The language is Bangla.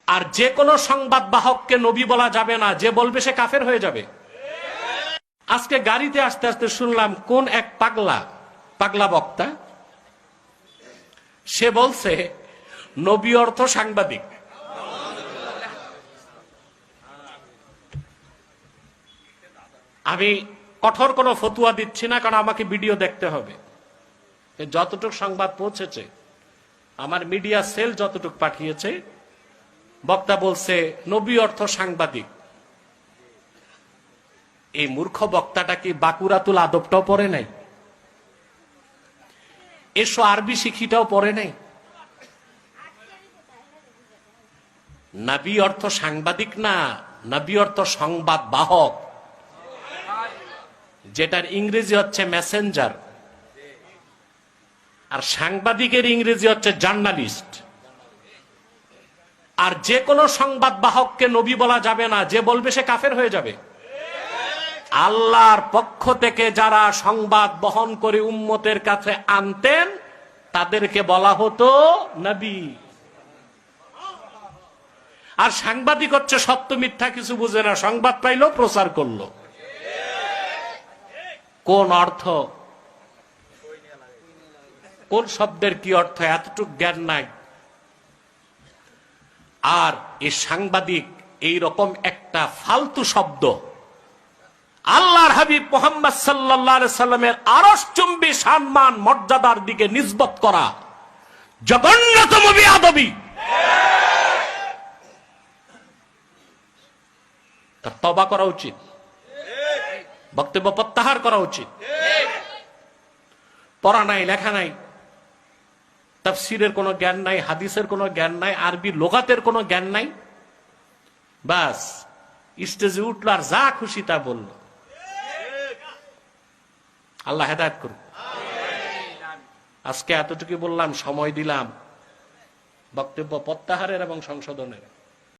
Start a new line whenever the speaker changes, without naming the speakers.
আর যে কোনো সংবাদ বাহককে নবী বলা যাবে না, যে বলবে সে কাফের হয়ে যাবে। আজকে গাড়িতে আসতে আসতে শুনলাম কোন এক পাগলা বক্তা, সে বলছে নবী অর্থ সাংবাদিক। আমি কঠোর কোনো ফতুয়া দিচ্ছি না, কারণ আমাকে ভিডিও দেখতে হবে। যতটুক সংবাদ পৌঁছেছে, আমার মিডিয়া সেল যতটুক পাঠিয়েছে, বক্তা বলছে নবী অর্থ সাংবাদিক। এই মূর্খ বক্তাটা কি বাকুরাতুল আদবটাও পড়ে নাই? এসো আরবি শিখিটাও পড়ে নাই? নবী অর্থ সাংবাদিক না, নবী অর্থ সংবাদ বাহক, যেটার ইংরেজি হচ্ছে মেসেঞ্জার, আর সাংবাদিকের ইংরেজি হচ্ছে জার্নালিস্ট। আর যে কোনো সংবাদ বাহককে নবী বলা যাবে না, যে বলবে সে কাফের হয়ে যাবে। আল্লাহর পক্ষ থেকে যারা সংবাদ বহন করে উম্মতের কাছে আনতেন, তাদেরকে বলা হতো নবী। আর সাংবাদিক হচ্ছে সত্য মিথ্যা কিছু বুঝে না, সংবাদ পাইলো প্রচার করলো। কোন অর্থ, কোন শব্দের কি অর্থ, এতটুকু জ্ঞান নাই। আর এই সাংবাদিক এই রকম একটা ফালতু শব্দ আল্লাহর হাবিব মুহাম্মদ সাল্লাল্লাহু আলাইহি সাল্লামের আরশচুম্বী সম্মান মর্যাদার দিকে নিসবত করা জঘন্যতম বেয়াদবি। তার তওবা করা উচিত, বক্তব্য প্রত্যাহার করা উচিত। পড়া নাই, লেখা নাই, তাফসীরের কোনো জ্ঞান নাই, হাদিসের কোনো জ্ঞান নাই, আরবি লোগাতের কোনো জ্ঞান নাই, বাস স্টেজে উঠলো আর যা খুশি তা বলল। আল্লাহ হেদায়েত করুন। আজকে এতটুকু বললাম, সময় দিলাম বক্তব্য প্রত্যাহারের এবং সংশোধনের।